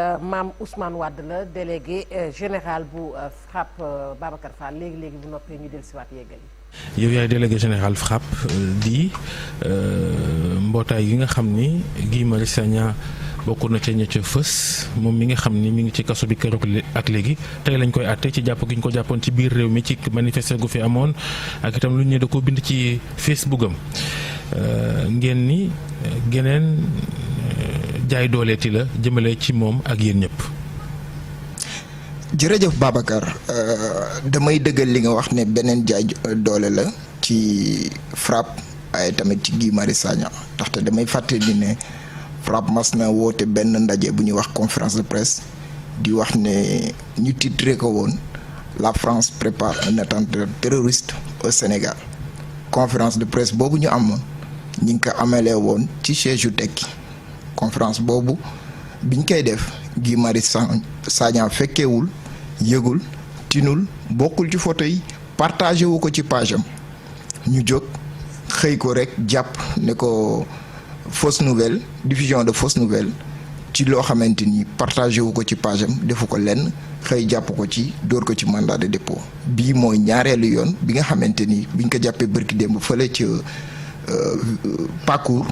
maam Ousmane Wade la délégué général bu FRAPP Babacar Fall léegi bu noppee ñu dellusiwaat yeggal yi. yow yaay délégué général FRAPP di mbootaay yi nga xam ni Guy Marius Sagna bokk na ca ña ca fës moom mi nga xam ni mi ngi ci kaso bi keroog ak léegi tey lañ koy àtte ci jàpp gi ñu ko jàppoon ci biir réew mi ci manifester gu fi amoon ak itam lu ñu ne da ko bind ci Facebook am ngeen ni geneen jaay dooleeti la jëmale ci moom ak yéen ñëpp. jërëjëf Babacar damay dëggal li nga wax ne beneen jaay doole la ci FRAPP waaye tamit ci Guy Marius Sagna ndaxte damay fàttali ne FRAPP mas na woote benn ndaje bu ñuy wax conférence de presse di wax ne ñu titré ko woon la France prépare un attentat terroriste au Sénégal conférence de presse boobu ñu amoon ñi ngi ko amalee woon ci siège yu Tekki conférence boobu biñ koy def Guy Marius Sagna fekkewul yëgul tinul bokkul ci photo yi partagé wu ko ci page am ñu jóg xëy ko rek jàpp ne ko fausse nouvelle diffusion de fausse nouvelle ci loo xamante ni partagé wu ko ci page am defu ko lenn xëy jàpp ko ci dóor ko ci mandat de dépôt bii mooy ñaareelu yoon bi nga xamante ni biñ ko jàppee bërki démb fële ci parcours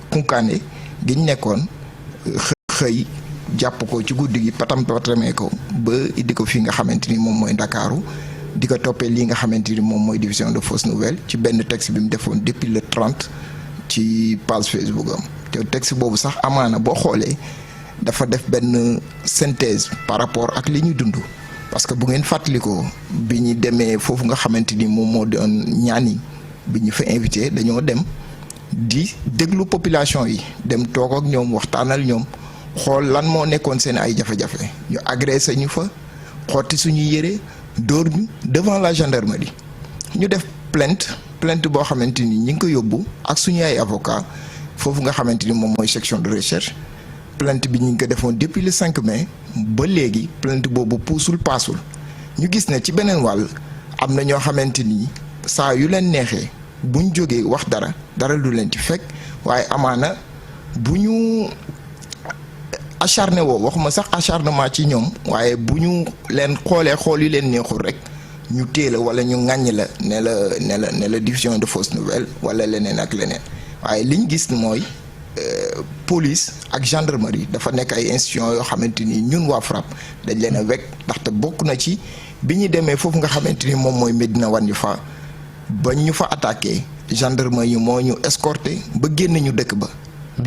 Kounkané gi ñu nekkoon xëy jàpp ko ci guddi gi patamee ko ba indi ko fii nga xamante ni moom mooy Ndakaaru di ko toppee lii nga xamante ni moom mooy diffusion de fausse nouvelle ci benn texte bi mu defoon depuis le 30 ci page Facebook am te texte boobu sax amaana boo xoolee dafa def benn synthèse par rapport ak li ñu dund parce que bu ngeen fàttalikoo bi ñu demee foofu nga xamante ni moom moo doon ñaani bi ñu fa invité dañoo dem di déglu population yi dem toog ak ñoom waxtaanal ñoom xool lan moo nekkoon seen ay jafe-jafe ñu agressé ñu fa xotti suñuy yére dóor ñu devant la gendarmerie ñu def plainte boo xamante ni ñi ngi ko yóbbu ak suñu ay avocat foofu nga xamante ni moom mooy section de recherche plainte bi ñu ngi ko defoon depuis le 5 mai ba léegi plainte boobu paasul ñu gis ne ci beneen wàll am na ñoo xamante ni saa yu leen neexee buñ jógee wax dara du leen ci fekk waaye amaana bu ñu acharné woo waxuma sax acharnement ci ñoom waaye bu ñu leen xoolee xool yu leen neexul rek ñu téye la wala ñu ŋàññ la ne la diffusion de fausse nouvelle wala leneen ak leneen waaye liñ gis mooy police ak gendarmerie dafa nekk ay institutions yoo xamante ni ñun waa FRAPP dañ leen a wekk ndaxte bokk na ci bi ñu demee foofu nga xamante ni moom mooy Médina Wandifa ba ñu fa attaqué gendarmerie yi moo ñu escorté ba génn ñu dëkk ba.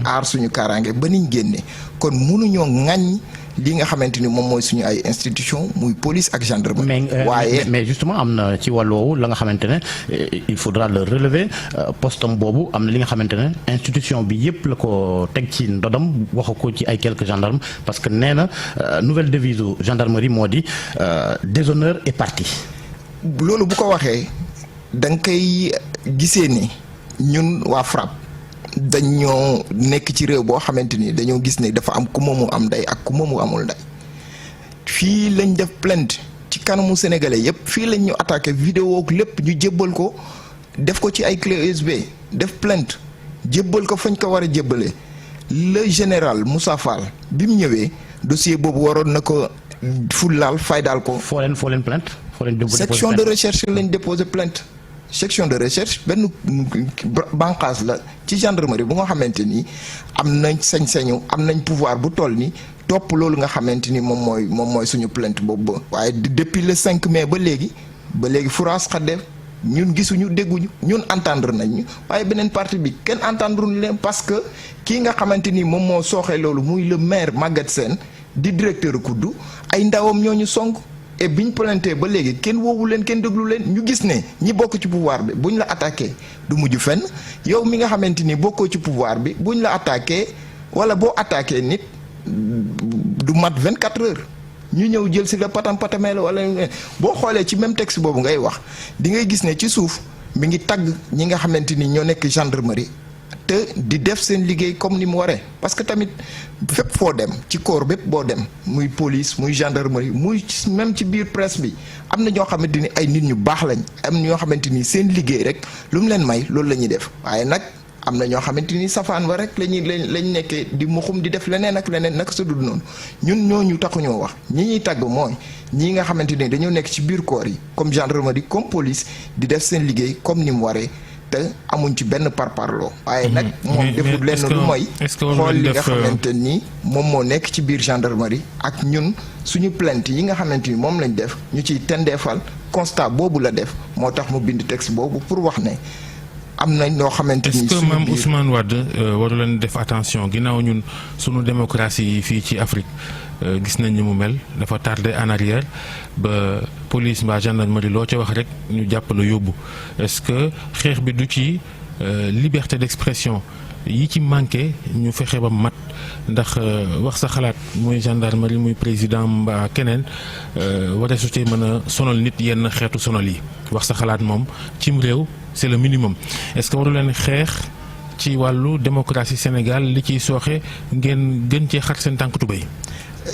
aar suñu kaaraange ba niñ génne kon mënuñoo ŋaññ li nga xamante ni moom mooy suñu ay institution muy police ak gendarmerie. waaye mais justement am na ci wàll woowu la nga xamante ne il faudra le relever postam boobu am na li nga xamante ne institution bi yëpp la ko teg ci ndodam waxu ko ci ay quelques gendarmes parce que nee na nouvelle devise gendarmerie moo di déshonneur et parti. loolu bu ko waxee da nga koy gisee ni ñun waa FRAPP dañoo nekk ci réew boo xamante ni dañoo gis ne dafa am ku mu am ndey ak ku mu amul ndey fii lañ def plainte ci kanamu sénégalais yépp fii lañ ñu attaqué vidéo ak lépp ñu jébbal ko def ko ci ay clé USB def plainte jébbal ko fañ ko war a jébbalee le général Moussa Fall bi mu ñëwee dossier boobu waroon na ko fullaal faydaal ko. foo leen plainte. section de recherche lañ déposé plainte. section de recherche benn bànqaas la ci gendarmerie bu nga xamante ni am nañ sañ-sañu am nañ pouvoir bu toll ni topp loolu nga xamante ni moom mooy suñu plainte boobu waaye depuis le 5 mai ba léegi France xaddeef ñun gisuñu dégguñu ñun entendre nañ waaye beneen partie bi kenn entendre ñu leen parce que kii nga xamante ni moom moo sooxee loolu muy le maire Maguette Sène di directeur kuddu ay ndawam ñoo ñu song. et biñ plainté ba léegi kenn woowu leen kenn déglu leen ñu gis ne ñi bokk ci pouvoir bi buñ la attaqué du mujj fenn yow mi nga xamante ni bokkoo ci pouvoir bi buñ la attaqué wala boo attaqué nit du mat 24 heures ñu ñëw jël si la patamee la wala boo xoolee ci même texte boobu ngay wax di ngay gis ne ci suuf mi ngi tagg ñi nga xamante ni ñoo nekk gendarmerie te di def seen liggéey comme ni mu waree parce que tamit fépp foo dem ci corps bépp boo dem muy police muy gendarmerie muy même ci biir presse bi am na ñoo xamante ni ay nit ñu baax lañ am ñoo xamante ni seen liggéey rek lu mu leen may loolu la ñuy def waaye nag am na ñoo xamante ni safaan wa rek lañ nekkee di muxum di def leneen ak leneen naka sa dul noonu ñun ñooñu taxuñoo wax ñi ñuy tàgg mooy ñii nga xamante ni dañoo nekk ci biir corps yi comme gendarmerie comme police di def seen liggéey comme ni mu waree te amuñ ci benn parparloo waaye nag moom deful lenn lu mooy xool li nga xamante ni moom moo nekk ci biir gendarmerie ak ñun suñu plainte yi nga xamante ni moom lañ def ñu ciy tendeefal constat boobu la def moo tax mu bind texte boobu pour wax ne am na ñoo xamante ni est-ce que maam Ousmane Wade waru leen def attention ginnaaw ñun sunu démocratie yi fii ci Afrique gis nañ ni mu mel dafa tardé en arrière ba police mbaa gendarmerie loo ca wax rek ñu jàpp la yóbbu est-ce que xeex bi du ci liberté d'expression yi ci manqué ñu fexe ba mat ndax wax sa xalaat muy gendarmerie muy président mbaa keneen wara su cee mën a sonal nit yenn xeetu sonal yi wax sa xalaat moom cim réew c'est le minimum est-ce que waru leen xeex ci wàllu démocratie Sénégal li ciy sooxe ngeen gën cee xar seen tànk tubéy.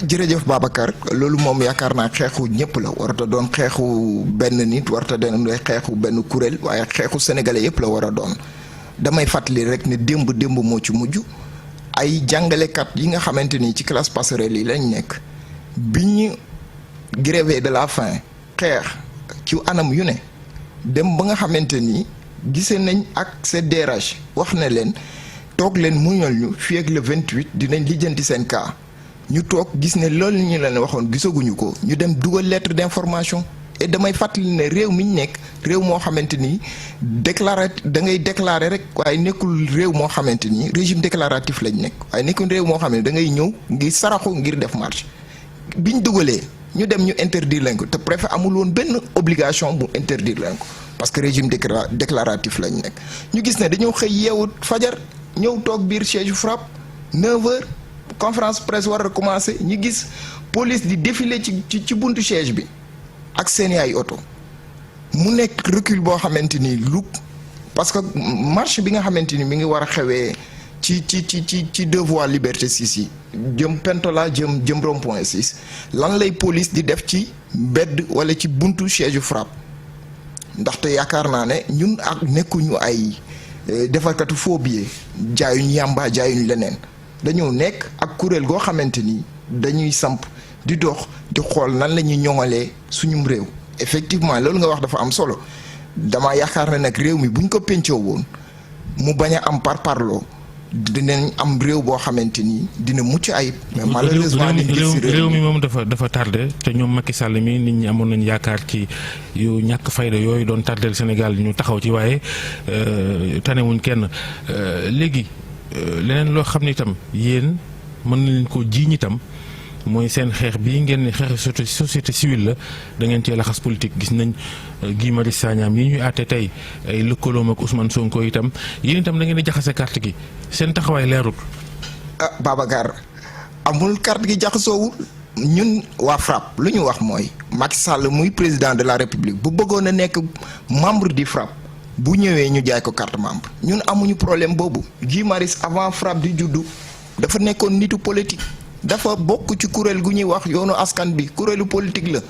jërëjëf Babacar loolu moom yaakaar naa xeexu ñëpp la warata doon xeexu benn nit warata doon xeexu benn kuréel waaye xeexu sénégalais yëpp la war a doon damay fàttali rek ne démb moo ci mujj ay jàngalekat yi nga xamante ni ci classe passerelle yi lañ nekk bi ñu grévé de la faim xeex ci anam yu ne dem ba nga xamante ni gisee nañ ak CDRH wax ne leen toog leen muñal ñu fii ak le 28 dinañ lijjanti seen cas. ñu toog gis ne loolu ñu leen waxoon gisaguñu ko ñu dem dugal lettre d'information et damay fàttali ne réew mi ñu nekk réew moo xamante ni da ngay déclarer rek waaye nekkul réew moo xamante ni régime déclaratif lañ nekk waaye nekkul réew moo xam ne da ngay ñëw ngir saraxu ngir def marche biñ dugalee ñu dem ñu interdire leen ko te préfet amul woon benn obligation bu interdire leen ko parce que régime déclaratif lañ nekk ñu gis ne dañoo xëy yeewu fajar ñëw toog biir siège FRAPP 9h. conférence presse war a commencer ñu gis police di défiler ci buntu siège bi ak seeni ay oto mu nekk recul boo xamante ni lu parce que marche bi nga xamante ni mi ngi war a xewee ci deux voies liberté 6 yi jëm Pentola jëm rond-point 6 lan lay police di def ci mbedd wala ci buntu siège FRAPP ndaxte yaakaar naa ne ñun ak nekkuñu ay defarkatu faux billets jaayuñ yàmba jaayuñ leneen dañoo nekk ak kuréel goo xamante ni dañuy samp di dox di xool nan la ñuy ñoŋalee suñum réew effectivement loolu nga wax dafa am solo dama yaakaar ne nag réew mi buñ ko pencoo woon mu bañ a am parparloo dinañ am réew boo xamante ni dina mucc ayib. mais malheureusement réew mi moom dafa tardé te ñoom Macky Sall mi nit ñi amoon nañ yaakaar ci yu ñàkk fayda yooyu doon tardel Sénégal ñu taxaw ci waaye tanewuñ kenn léegi. leneen loo xam ne itam yéen mën na leen koo jiiñ itam mooy seen xeex bii ngeen ne xeex société civile la da ngeen cee laxas politique gis nañ Guy Marius Sagna yi ñuy àtte tey ay lëkkaloom ak Ousmane Sonko itam yéen itam da ngeen di jaxase carte gi seen taxawaay leerul. ah Babacar amul carte gi jaxasoowul ñun waa FRAPP lu ñu wax mooy Macky Sall muy président de la République bu bëggoon a nekk membre di FRAPP. bu ñëwee ñu jaay ko carte membre ñun amuñu problème boobu Guy Marius avant FRAPP di juddu dafa nekkoon nitu politique dafa bokk ci kuréel gu ñuy wax yoonu askan bi kuréelu politique la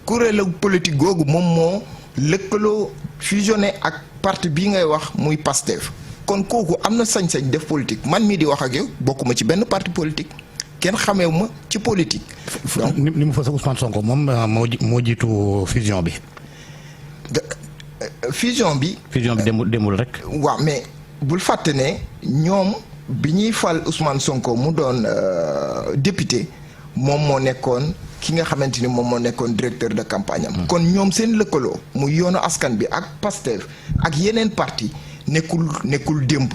kuréelu politique googu moom moo lëkkaloo fusionné ak parti bii ngay wax muy PASTEF kon kooku am na sañ-sañ def politique man mii di wax ak yow bokkuma ci benn parti politique kenn xameewu ma ci politique. donc ni mu fa Ousmane Sonko moom moo jiitu fusion bi. fusion bi demul rek. waaw mais bul fàtte ne ñoom bi ñuy fal Ousmane Sonko mu doon député moom moo nekkoon ki nga xamante ni moom moo nekkoon directeur de campagne am. kon ñoom seen lëkkaloo mu yoonu askan bi ak PASTEF ak yeneen parti nekkul démb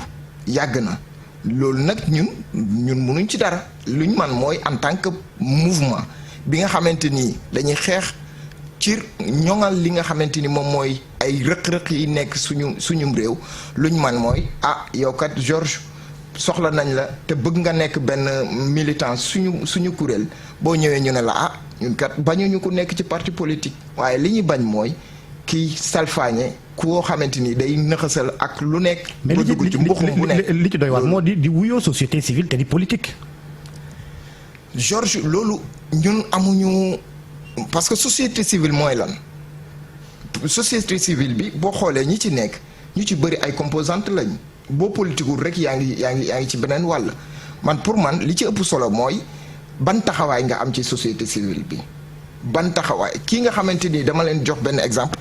yàgg na loolu nag ñun mënuñ ci dara luñ man mooy en tant que mouvement bi nga xamante ni dañuy xeex. ci ñoŋal li nga xamante ni moom mooy ay rëq-rëq yi nekk suñum réew luñ man mooy yow kat Georges soxla nañ la te bëgg nga nekk benn militant suñu kuréel boo ñëwee ñu ne la ñun kat bañuñu ko nekk ci parti politique waaye li ñu bañ mooy kiy salfaañe koo xamante ni day nëxasal ak lu nekk. ba dugg ci mbuxum bu nekk li ci doy waar moo di wuyoo société civile te di politique. Georges loolu ñun amuñu. parce que société civile mooy lan société civile bi boo xoolee ñi ci nekk ñu ci bëri ay composantes lañ boo politiqueul rek yaa ngi ci beneen wàll man pour man li ci ëpp solo mooy ban taxawaay nga am ci société civile bi. ban taxawaay kii nga xamante ni dama leen jox benn exemple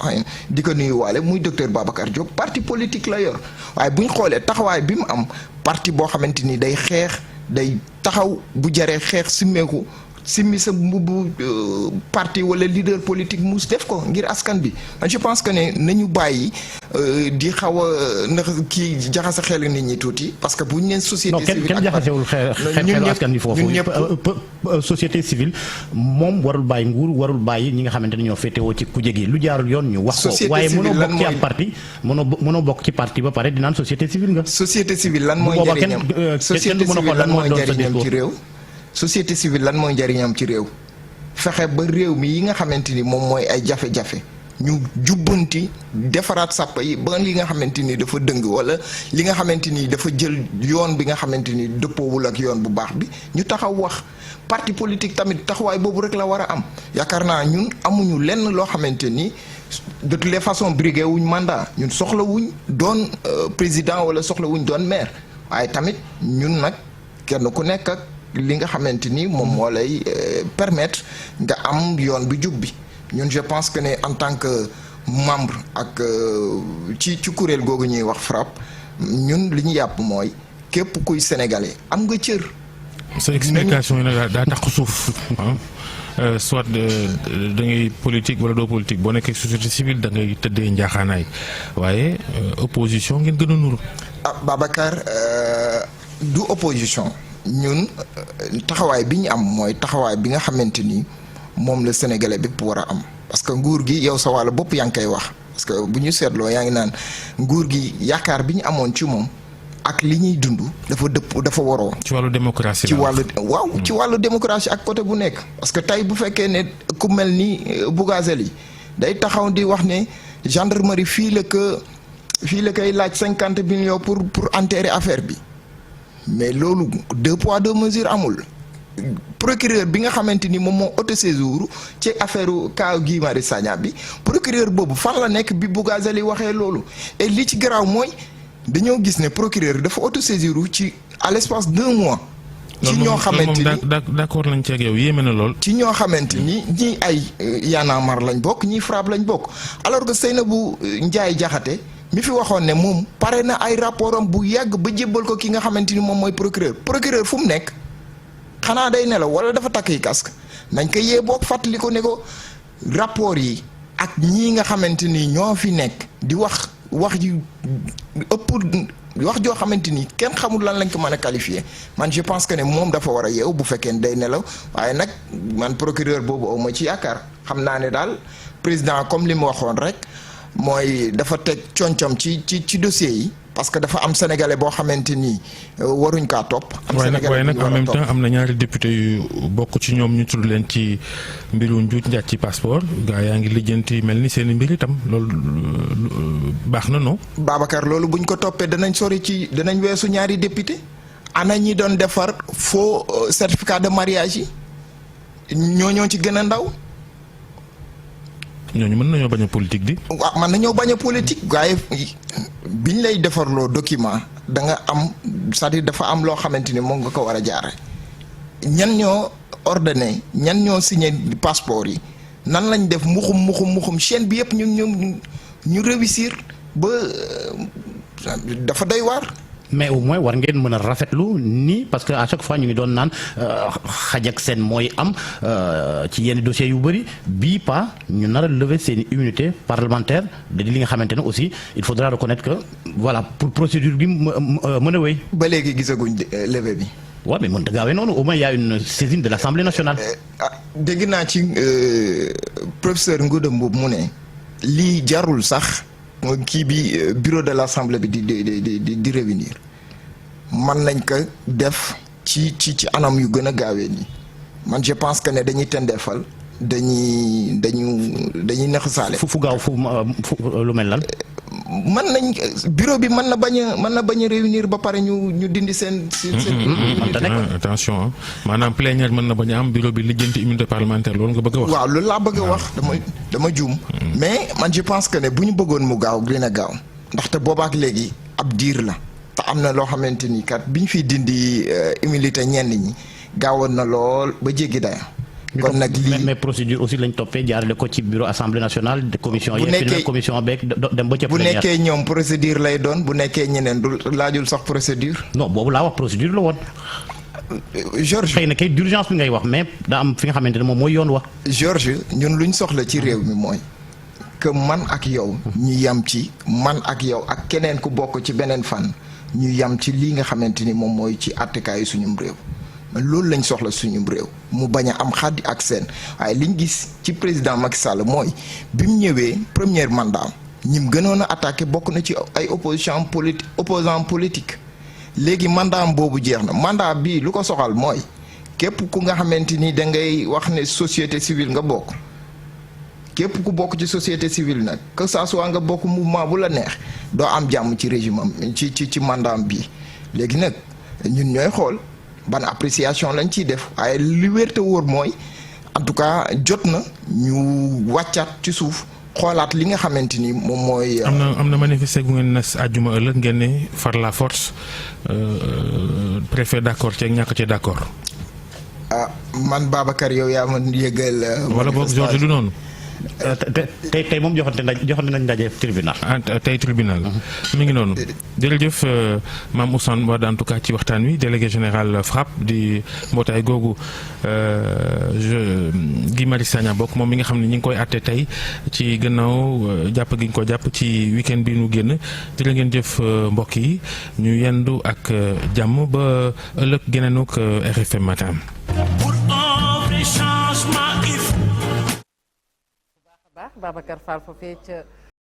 di ko nuyuwaale muy docteur Babacar Diop parti politique la yor waaye bu ñu xoolee taxawaay bi mu am parti boo xamante ni day xeex day taxaw bu jaree xeex simmi sa mbubu parti wala leader politique mus def ko ngir askan bi man je pense que ne nañu bàyyi di xaw a ndax kii jaxase xel nit ñi tuuti parce que bu ñu nee société civile kenn jaxasewul xelu askan bi foofu société civile moom warul bàyyi nguur warul bàyyi ñi nga xamante ne ñoo féetewoo ci kujje gi lu jaarul yoon ñu wax ko waaye mënoo bokk ci am parti mënoo bokk ci parti ba pare di naan société civile nga. société civile lan mooy njëriñam société civile lan mooy njëriñam ci réew. société civile lan mooy njariñam ci réew fexe ba réew mi yi nga xamante ni moom mooy ay jafe-jafe ñu jubbanti defaraat sàppa yi ba li nga xamante ni dafa dëng wala li nga xamante ni dafa jël yoon bi nga xamante ni dëppoowul ak yoon bu baax bi ñu taxaw wax parti politique tamit taxawaay boobu rek la war a am yaakaar naa ñun amuñu lenn loo xamante ni de toutes les façons brigué wuñ mandat ñun soxla wuñ doon président wala soxla wuñ doon maire waaye tamit ñun nag kenn ku nekk ak li nga xamante ni moom moo lay permettre nga am yoon bi jub bi ñun je pense que ne en tant que membre ak ci kuréel googu ñuy wax FRAPP ñun li ñu yàpp mooy képp kuy sénégalais am nga cër. sa explication yi nag daa tax suuf soit da ngay politique wala doo politique boo nekkee société civile da ngay tëddee njaaxaanaay waaye opposition ngeen gën a nuru. Babacar du opposition. ñun taxawaay bi ñu am mooy taxawaay bi nga xamante ni moom la sénégalais bépp war a am parce que nguur gi yow sa wàllu bopp yaa ngi koy wax parce que bu ñu seetloo yaa ngi naan nguur gi yaakaar bi ñu amoon ci moom ak li ñuy dund dafa waroo. ci wàllu démocratie ci wàllu démocratie ak côté bu nekk. parce que tey bu fekkee ne ku mel ni Bougazelli day taxaw di wax ne gendarmerie fii la koy laaj 50 millions pour enterrer affaire bi. mais loolu 2 poids 2 mesures amul procureur bi nga xamante ni moom moo autosaisir ci affaire cas Guy Marius Sagna bi procureur boobu fan la nekk bi Bougazelli waxee loolu et li ci garaaw mooy dañoo gis ne procureur dafa autosaisir ci à l'espace d'1 mois. ci ñoo xamante ni d'accord nañ ci ak yow yéeme na lool. ci ñoo xamante ni ñii ay Y'en a marre lañ bokk ñii FRAPP lañ bokk alors que Seynabou Ndiaye Diakhaté mi fi waxoon ne moom pare na ay rapport am bu yàgg ba jébbal ko ki nga xamante ni moom mooy procureur fu mu nekk xanaa day nelaw wala dafa takk yi casque nañ ko yee boog fàttali ko ne ko rapport yi ak ñii nga xamante ni ñoo fi nekk di wax yu ëpp wax joo xamante ni kenn xamul lan lañ ko mën a qualifier man je pense que ne moom dafa war a yeew bu fekkee ne day nelaw waaye nag man procureur boobu aw ma ci yaakaar xam naa ne daal président comme li mu waxoon rek mooy dafa teg concom ci dossier yi parce que dafa am sénégalais boo xamante ni waruñ kaa topp. am sénégalais waaye nag en même temps am na ñaari député yu bokk ci ñoom ñu tudd leen ci mbiru njuuj njaaj ci passeport gaa yaa ngi lijjanti mel ni seen i mbir itam loolu baax na non. Babacar loolu buñ ko toppee danañ weesu ñaari député ana ñi doon defar faux certificat de mariage yi ñoo ci gën a ndaw. ñooñu mën nañoo bañ a politique di. waaw mën nañoo bañ a politique waaye biñ lay defarloo document da nga am c'est-à-dire dafa am loo xamante ni moom nga ko war a jaare ñan ñoo ordonné ñan ñoo signé passeport yi nan lañ def muxum chaîne bi yëpp ñu réussir ba dafa doy waar. mais au moins war ngeen mën a rafetlu nii parce que à chaque fois ñu ngi doon naan xaj ak seen mooy am ci yenn dossiers yu bëri bii pas ñu nar a lever seen immunité parlementaire de li nga xamante ne aussi il faudra reconnaître que voilà pour procédure bi mën a wéy. ba léegi gisaguñ lever bi. waaw mais mën ta gaawee noonu au moins y a une saisine de l'Assemblée nationale. dégg naa ci professeur Ngouda Mboup mu ne lii jarul sax. kii bi bureau de l'Assemblée bi di réunir man nañ ko def ci anam yu gën a gaawee nii man je pense que ne dañuy tendeefal dañuy naxasaale. fu gaaw fu lu mel lan. mën nañ bureau bi mën na bañ a réunir ba pare ñu dindi seen. attention maanaam plénière mën na bañ a am bureau bi lijjanti immunité parlementaire loolu nga bëgg a wax. waaw loolu laa bëgg a wax dama juum. mais man je pense que ne bu ñu bëggoon mu gaaw dina gaaw ndaxte boobaak léegi ab diir la te am na loo xamante ni kat biñ fiy dindi immunité ñenn ñi gaawoon na lool ba jéggi daya kon nag lii mais procédure aussi lañ toppee jaarale ko ci bureau assemblée nationale de commission yi commission beeg dem ba ca bu nekkee ñoom procédure lay doon bu nekkee ñeneen du laajul sax procédure. non boobu laa wax procédure la woon. Georges xëy na kay d'urgence bi ngay wax mais daa am fi nga xamante ne moom mooy yoon wax. Georges ñun luñ soxla ci réew mi mooy que man ak yow ñu yam ci man ak yow ak keneen ku bokk ci beneen fan ñu yam ci lii nga xamante ni moom mooy ci àttekaayu suñum réew. loolu lañ soxla suñu réew mu bañ a am xaddi ak seen waaye liñ gis ci président Macky Sall mooy bi mu ñëwee premier mandat ñim gënoon a attaqué bokk na ci ay opposant politique léegi mandat boobu jeex na mandat bii lu ko soxal mooy képp ku nga xamante ni da ngay wax ne société civile nga bokk képp ku bokk ci société civile nag que ça soit nga bokk mouvement bu la neex doo am jàmm ci régime am ci mandat bii léegi nag ñun ñooy xool ban appréciation lañ ciy def waaye li wér te wóor mooy en tout cas jot na ñu wàccaat ci suuf xoolaat li nga xamante ni moom mooy. am na manifester gu ngeen nas àjjuma ëllëg ngeen ne far la force préfet d'accord ceeg ñàkk ci d'accord. Man Babacar yow yaa ma yëgal. wala boog Georges du noonu. tey moom joxante nañ ndaje tribunal. tey tribunal. mi ngi noonu. jërëjëf Mame Ousmane Wade en tout cas ci waxtaan wi délégué général FRAPP di mbootaay googu Guy Marius Sagna bokk moom mi nga xam ne ñi ngi koy àtte tey ci gannaaw jàpp gi ñu ko jàpp ci week-end bi nu génn jërë ngeen jëf mbokk yi ñu yendu ak jàmm ba ëllëg geneenuk RFM matin. Babacar Fall foofee ca